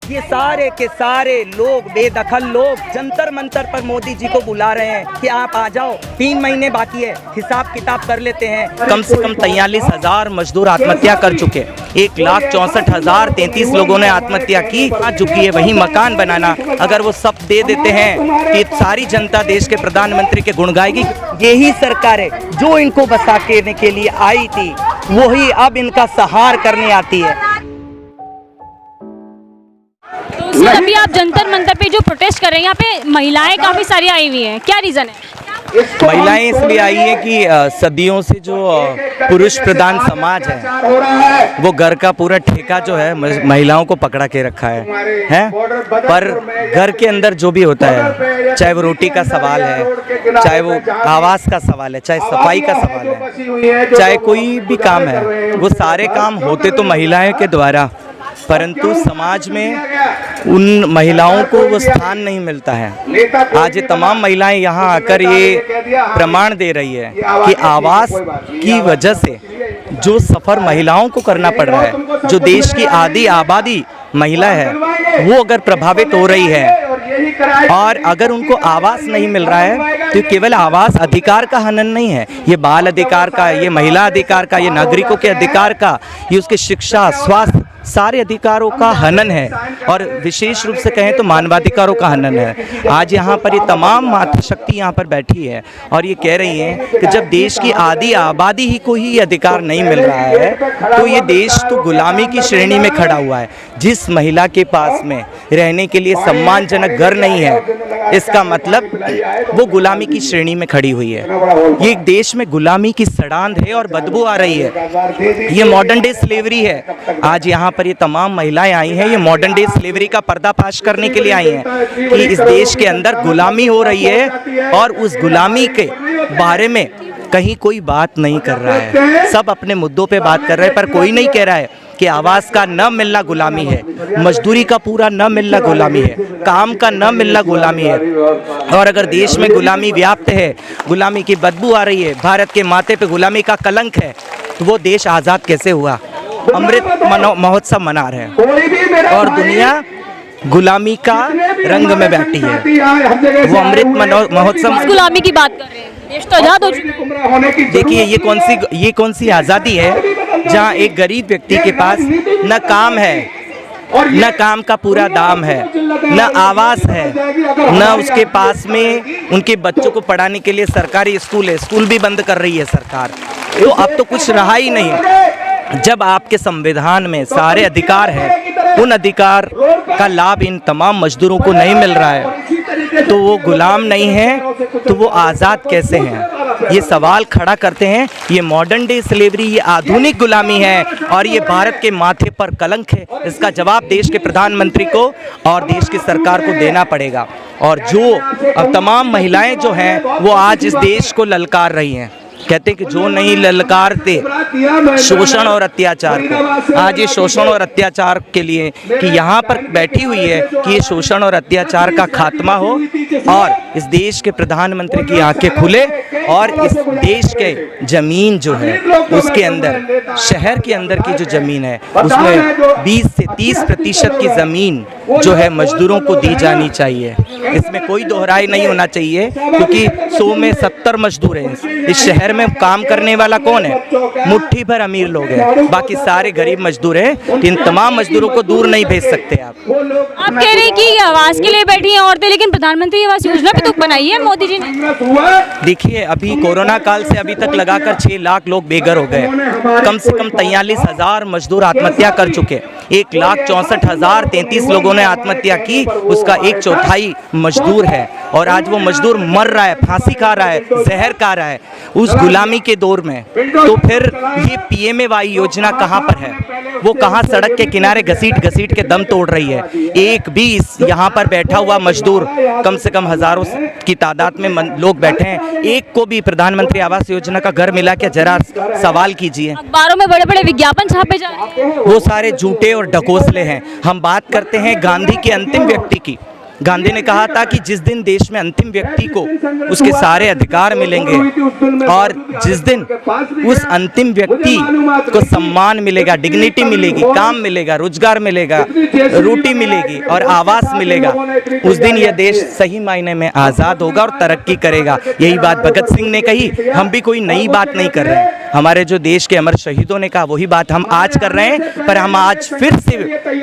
ये सारे के सारे लोग, बेदखल लोग जंतर मंतर पर मोदी जी को बुला रहे हैं कि आप आ जाओ, 3 महीने बाकी है, हिसाब किताब कर लेते हैं। कम से कम 43,000 मजदूर आत्महत्या कर चुके, 1,64,033 लोगों ने आत्महत्या की आ चुकी है। वहीं मकान बनाना अगर वो सब दे देते हैं कि सारी जनता देश के प्रधानमंत्री के गुण गाएगी। यही सरकार है जो इनको बसा के लिए आई थी, वही अब इनका सहार करने आती है। तो सर, अभी आप जंतर मंतर पे जो प्रोटेस्ट कर रहे हैं, यहाँ पे महिलाएं काफी सारी आई हुई हैं, क्या रीजन है? महिलाएं इसलिए आई है कि सदियों से जो पुरुष प्रधान समाज है वो घर का पूरा ठेका जो है महिलाओं को पकड़ा के रखा है पर घर के अंदर जो भी होता है, चाहे वो रोटी का सवाल है, चाहे वो आवास का सवाल है, चाहे सफाई का सवाल है, चाहे कोई भी काम है, वो सारे काम होते तो महिलाएं के द्वारा, परंतु समाज में उन महिलाओं को वो स्थान नहीं मिलता है। आज ये तमाम महिलाएं यहाँ आकर ये प्रमाण दे रही है कि आवास की वजह से जो सफ़र महिलाओं को करना पड़ रहा है, जो देश की आधी आबादी महिला है, वो अगर प्रभावित हो रही है और अगर उनको आवास नहीं मिल रहा है तो केवल आवास अधिकार का हनन नहीं है, ये बाल अधिकार का, ये महिला अधिकार का, ये नागरिकों के अधिकार का, ये उसके शिक्षा, स्वास्थ्य, सारे अधिकारों का हनन है और विशेष रूप से कहें तो मानवाधिकारों का हनन है। आज यहाँ पर ये तमाम मातृशक्ति यहाँ पर बैठी है और ये कह रही हैं कि जब देश की आधी आबादी ही को ही ये अधिकार नहीं मिल रहा है तो ये देश तो गुलामी की श्रेणी में खड़ा हुआ है। जिस महिला के पास में रहने के लिए सम्मानजनक घर नहीं है, इसका मतलब वो गुलामी की श्रेणी में खड़ी हुई है। ये देश में गुलामी की सड़ांध है और बदबू आ रही है। ये मॉडर्न डे स्लेवरी है। आज यहाँ पर ये तमाम महिलाएं आई हैं, ये मॉडर्न डे स्लेवरी का पर्दाफाश करने के लिए आई हैं कि इस देश के अंदर गुलामी हो रही है और उस गुलामी के बारे में कहीं कोई बात नहीं कर रहा है। सब अपने मुद्दों पे बात कर रहे हैं पर कोई नहीं कह रहा है कि आवास का न मिलना गुलामी है, मजदूरी का पूरा न मिलना गुलामी है, काम का न मिलना गुलामी है। और अगर देश में गुलामी व्याप्त है, गुलामी की बदबू आ रही है, भारत के माथे पे गुलामी का कलंक है, तो वो देश आज़ाद कैसे हुआ? अमृत महोत्सव मना रहे हैं और दुनिया गुलामी का रंग में बैठी है। वो अमृत महोत्सव गुलामी की बात कर रहे हैं, देश तो आजाद हो चुका। देखिए ये कौन सी आज़ादी है जहाँ एक गरीब व्यक्ति के पास न काम है, न काम का पूरा दाम है, न आवास है, न उसके पास में उनके बच्चों को पढ़ाने के लिए सरकारी स्कूल है, स्कूल भी बंद कर रही है सरकार। तो अब तो कुछ रहा ही नहीं है। जब आपके संविधान में सारे अधिकार हैं, उन अधिकार का लाभ इन तमाम मजदूरों को नहीं मिल रहा है तो वो गुलाम नहीं है तो वो आज़ाद कैसे हैं? ये सवाल खड़ा करते हैं। ये मॉडर्न डे स्लेवरी, ये आधुनिक गुलामी है और ये भारत के माथे पर कलंक है। इसका जवाब देश के प्रधानमंत्री को और देश की सरकार को देना पड़ेगा। और जो अब तमाम महिलाएं जो हैं वो आज इस देश को ललकार रही हैं, कहते हैं कि जो नहीं ललकारते शोषण और अत्याचार को, आज ये शोषण और अत्याचार के लिए कि यहाँ पर बैठी हुई है कि ये शोषण और अत्याचार का खात्मा हो और इस देश के प्रधानमंत्री की आंखें खुले और इस देश के जमीन जो है उसके अंदर, शहर के अंदर की जो ज़मीन है उसमें 20 से 30% की ज़मीन जो है मजदूरों को दी जानी चाहिए। इसमें कोई दोहराई नहीं होना चाहिए क्योंकि 100 में 70 मजदूर हैं इस शहर में। काम करने वाला कौन है? मुट्ठी भर अमीर लोग हैं, बाकी सारे गरीब मजदूर हैं। इन तमाम मजदूरों को दूर नहीं भेज सकते आप कह रहे हैं कि आवास के लिए बैठी हैं औरतें, लेकिन प्रधानमंत्री आवास योजना भी तो बनाई है मोदी जी ने। देखिए अभी कोरोना काल से अभी तक लगाकर 6 लाख लोग बेघर हो गए, कम से कम 43,000 मजदूर आत्महत्या कर चुके, 1,64,033 लोगों ने आत्महत्या की, उसका 1/4 मजदूर है और आज वो मजदूर मर रहा है, फांसी खा रहा है, जहर खा रहा है उस गुलामी के दौर में। तो फिर ये PMAY योजना कहाँ पर है? वो कहाँ सड़क के किनारे घसीट के दम तोड़ रही है? एक भी यहाँ पर बैठा हुआ मजदूर, कम से कम हजारों की तादाद में लोग बैठे हैं, एक को भी प्रधानमंत्री आवास योजना का घर मिला क्या? जरा सवाल कीजिए। अखबारों में बड़े-बड़े विज्ञापन छापे जा रहे हैं, वो सारे झूठे और ढकोसले हैं। हम बात करते हैं गांधी के अंतिम व्यक्ति की, गांधी ने कहा था कि जिस दिन देश में अंतिम व्यक्ति को उसके सारे अधिकार मिलेंगे और जिस दिन उस अंतिम व्यक्ति को सम्मान मिलेगा, डिग्निटी मिलेगी, काम मिलेगा, रोजगार मिलेगा, रोटी मिलेगी और आवास मिलेगा, उस दिन यह देश सही मायने में आज़ाद होगा और तरक्की करेगा। यही बात भगत सिंह ने कही। हम भी कोई नई बात नहीं कर रहे हैं, हमारे जो देश के अमर शहीदों ने कहा वही बात हम आज कर रहे हैं। पर हम आज फिर से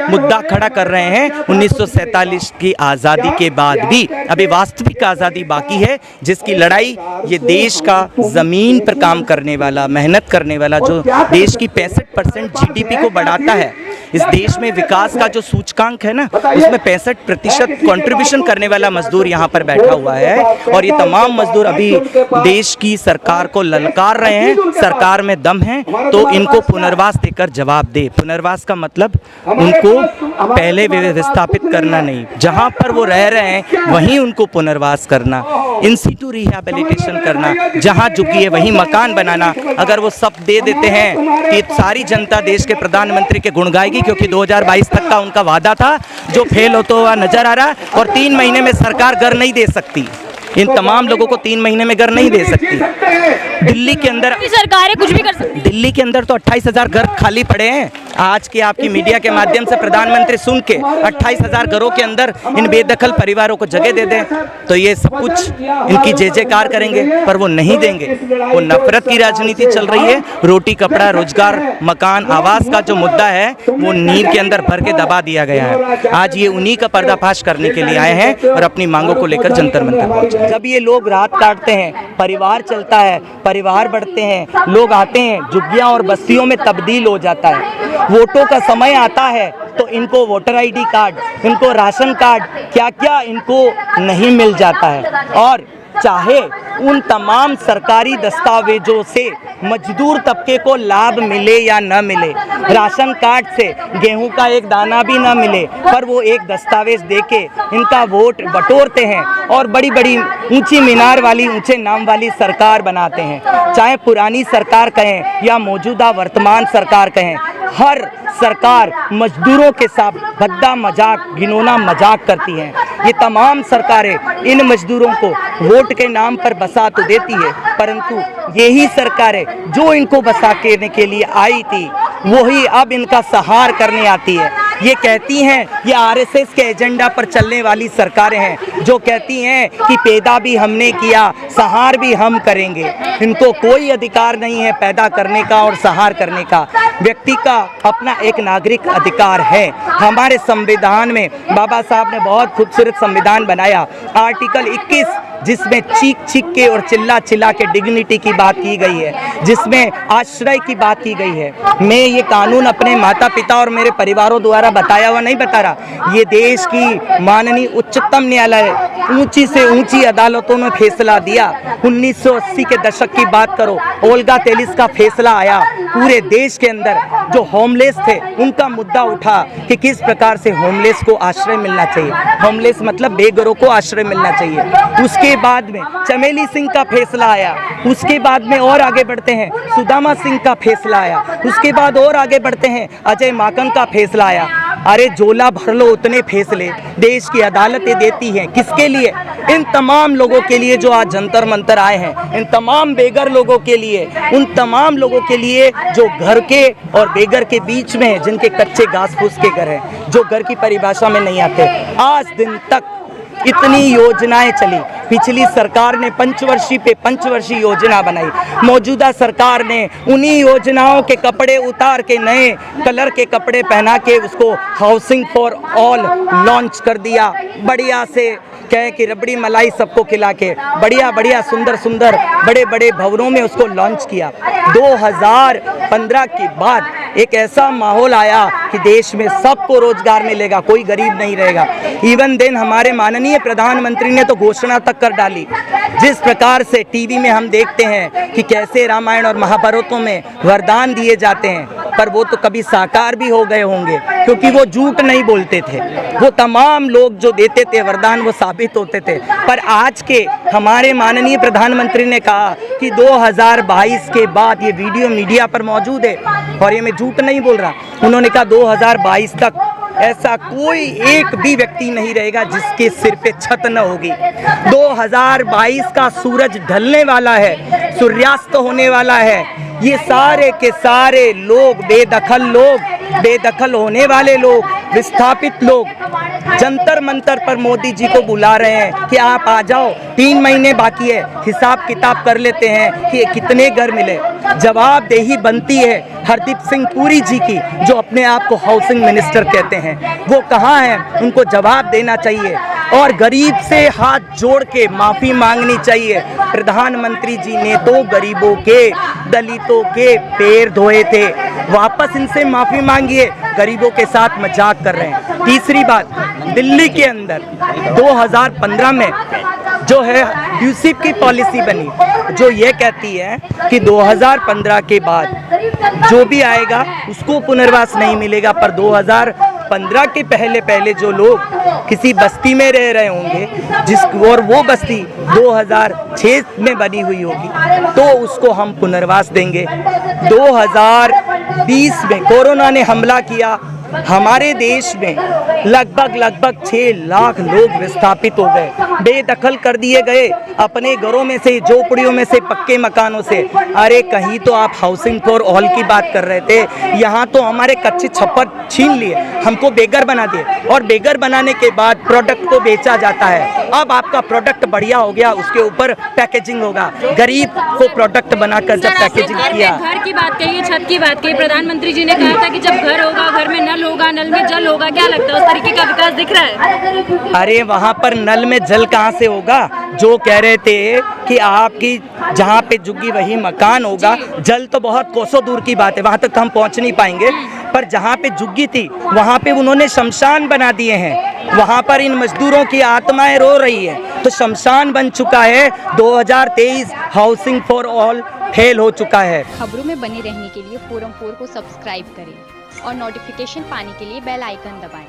मुद्दा खड़ा कर रहे हैं 1947 की आज़ादी के बाद भी अभी वास्तविक आज़ादी बाकी है, जिसकी लड़ाई ये देश का ज़मीन पर काम करने वाला, मेहनत करने वाला, जो देश की 65% GDP को बढ़ाता है, इस देश में विकास का जो सूचकांक है ना, उसमें 65% कंट्रीब्यूशन करने वाला मजदूर यहाँ पर बैठा हुआ है। और ये तमाम मजदूर अभी देश की सरकार को ललकार रहे हैं, सरकार में दम है तो इनको पुनर्वास देकर जवाब दे। पुनर्वास का मतलब उनको पहले विस्थापित करना नहीं, जहाँ पर वो रह रहे हैं वहीं उनको पुनर्वास करना, इन सिटू रिहैबिलिटेशन करना, जहाँ झुकी है वहीं मकान बनाना। अगर वो सब दे देते हैं कि सारी जनता देश के प्रधानमंत्री के गुण गाएगी, क्योंकि 2022 तक का उनका वादा था जो फेल होता हुआ नजर आ रहा है। और 3 महीने में सरकार घर नहीं दे सकती, इन तमाम लोगों को 3 महीने में घर नहीं दे सकती। दिल्ली के अंदर सरकारें कुछ भी कर सकती हैं। दिल्ली के अंदर तो 28,000 घर खाली पड़े हैं। आज की आपकी मीडिया के माध्यम से प्रधानमंत्री सुन के 28,000 घरों के अंदर इन बेदखल परिवारों को जगह दे दें तो ये सब कुछ इनकी जय जयकार करेंगे, पर वो नहीं देंगे। वो नफरत की राजनीति चल रही है। रोटी, कपड़ा, रोजगार, मकान, आवास का जो मुद्दा है वो नींव के अंदर भर के दबा दिया गया है। आज ये उन्हीं का पर्दाफाश करने के लिए आए हैं और अपनी मांगों को लेकर जंतर मंतर पहुंचे। जब ये लोग रात काटते हैं, परिवार चलता है, परिवार बढ़ते हैं, लोग आते हैं, झुग्गियां और बस्तियों में तब्दील हो जाता है। वोटों का समय आता है तो इनको वोटर ID कार्ड, इनको राशन कार्ड, क्या क्या इनको नहीं मिल जाता है। और चाहे उन तमाम सरकारी दस्तावेजों से मजदूर तबके को लाभ मिले या न मिले, राशन कार्ड से गेहूं का एक दाना भी न मिले, पर वो एक दस्तावेज देके इनका वोट बटोरते हैं और बड़ी बड़ी ऊंची मीनार वाली, ऊंचे नाम वाली सरकार बनाते हैं। चाहे पुरानी सरकार कहें या मौजूदा वर्तमान सरकार कहें, हर सरकार मजदूरों के साथ भद्दा मजाक, घिनौना मजाक करती हैं। ये तमाम सरकारें इन मजदूरों को वोट के नाम पर बसा तो देती है, परंतु यही सरकारें जो इनको बसाने के लिए आई थी वही अब इनका सहार करने आती है। ये कहती हैं, ये RSS के एजेंडा पर चलने वाली सरकारें हैं जो कहती हैं कि पैदा भी हमने किया, सहार भी हम करेंगे। इनको कोई अधिकार नहीं है पैदा करने का और सहार करने का। व्यक्ति का अपना एक नागरिक अधिकार है। हमारे संविधान में बाबा साहब ने बहुत खूबसूरत संविधान बनाया, आर्टिकल 21, जिसमें चीख चीख के और चिल्ला चिल्ला के डिग्निटी की बात की गई है, जिसमें आश्रय की बात की गई है। मैं ये कानून अपने माता पिता और मेरे परिवारों द्वारा बताया हुआ नहीं बता रहा, ये देश की माननीय उच्चतम न्यायालय ऊंची से ऊंची अदालतों में फैसला दिया। 1980 के दशक की बात करो, ओल्गा तेलिस का फैसला आया, पूरे देश के अंदर जो होमलेस थे उनका मुद्दा उठा कि किस प्रकार से होमलेस को आश्रय मिलना चाहिए। होमलेस मतलब बेघरों को आश्रय मिलना चाहिए। उसके बाद में चमेली सिंह का फैसला आया, उसके बाद में और आगे बढ़ते हैं सुदामा सिंह का फैसला आया, उसके बाद और आगे बढ़ते हैं अजय माकन का फैसला आया। अरे झोला भर लो, उतने फैसले देश की अदालतें देती हैं। किसके लिए? इन तमाम लोगों के लिए जो आज जंतर मंतर आए हैं, इन तमाम बेघर लोगों के लिए, उन तमाम लोगों के लिए जो घर के और बेघर के बीच में हैं, जिनके कच्चे घास फूस के घर हैं, जो घर की परिभाषा में नहीं आते। आज दिन तक इतनी योजनाएं चली, पिछली सरकार ने पंचवर्षीय पे पंचवर्षीय योजना बनाई, मौजूदा सरकार ने उन्हीं योजनाओं के कपड़े उतार के नए कलर के कपड़े पहना के उसको हाउसिंग फॉर ऑल लॉन्च कर दिया। बढ़िया से कहे कि रबड़ी मलाई सबको खिला के बढ़िया बढ़िया सुंदर सुंदर बड़े बड़े भवनों में उसको लॉन्च किया। 2015 के बाद एक ऐसा माहौल आया कि देश में सबको रोजगार मिलेगा, कोई गरीब नहीं रहेगा। इवन देन हमारे माननीय प्रधानमंत्री ने तो घोषणा तक कर डाली। जिस प्रकार से टीवी में हम देखते हैं कि कैसे रामायण और महाभारतों में वरदान दिए जाते हैं, पर वो तो कभी साकार भी हो गए होंगे, क्योंकि वो झूठ नहीं बोलते थे। वो तमाम लोग जो देते थे वरदान वो साबित होते थे। पर आज के हमारे माननीय प्रधानमंत्री ने कहा कि 2022 के बाद, ये वीडियो मीडिया पर मौजूद है और ये मैं झूठ नहीं बोल रहा, उन्होंने कहा 2022 तक ऐसा कोई एक भी व्यक्ति नहीं रहेगा जिसके सिर पे छत न होगी। 2022 का सूरज ढलने वाला है, सूर्यास्त होने वाला है। ये सारे के सारे लोग, बेदखल होने वाले लोग, विस्थापित लोग जंतर मंतर पर मोदी जी को बुला रहे हैं कि आप आ जाओ, 3 महीने बाकी है, हिसाब किताब कर लेते हैं कि कितने घर मिले। जवाबदेही बनती है हरदीप सिंह पुरी जी की, जो अपने आप को हाउसिंग मिनिस्टर कहते हैं। वो कहाँ हैं? उनको जवाब देना चाहिए और गरीब से हाथ जोड़ के माफ़ी मांगनी चाहिए। प्रधानमंत्री जी ने तो गरीबों के, दलितों के पैर धोए थे, वापस इनसे माफ़ी मांगिए। गरीबों के साथ मजाक कर रहे हैं। तीसरी बात, दिल्ली के अंदर 2015 में जो है यूसिप की पॉलिसी बनी, जो ये कहती है कि 2015 के बाद जो भी आएगा उसको पुनर्वास नहीं मिलेगा, पर 2015 के पहले जो लोग किसी बस्ती में रह रहे होंगे और वो बस्ती 2006 में बनी हुई होगी तो उसको हम पुनर्वास देंगे। 2020 में कोरोना ने हमला किया, हमारे देश में लगभग 6 लाख लोग विस्थापित हो गए, बेदखल कर दिए गए अपने घरों में से, झोपड़ियों में से, पक्के मकानों से। अरे कहीं तो आप हाउसिंग फॉर ऑल की बात कर रहे थे, यहाँ तो हमारे कच्चे छप्पर छीन लिए, हमको बेघर बना दिए और बेघर बनाने के बाद प्रोडक्ट को बेचा जाता है। अब आपका प्रोडक्ट बढ़िया हो गया, उसके ऊपर पैकेजिंग होगा। गरीब को प्रोडक्ट बनाकर जब पैकेजिंग किया, घर की बात कही, छत की बात कही, प्रधानमंत्री जी ने कहा था कि जब घर होगा, घर में नल होगा, नल में जल होगा, क्या लगता है उस तरीके का विकास दिख रहा है? अरे वहाँ पर नल में जल कहाँ से होगा? जो कह रहे थे कि आपकी जहाँ पे झुग्गी वही मकान होगा, जल तो बहुत कोसों दूर की बात है, वहाँ तक हम पहुँच नहीं पाएंगे। पर जहाँ पे झुग्गी थी वहाँ पे उन्होंने शमशान बना दिए हैं, वहाँ पर इन मजदूरों की आत्माएं रो रही है, तो शमशान बन चुका है। 2023 हाउसिंग फॉर ऑल फेल हो चुका है। खबरों में बने रहने के लिए फोरम 4 को सब्सक्राइब करें और नोटिफिकेशन पाने के लिए बेल आइकन दबाएं।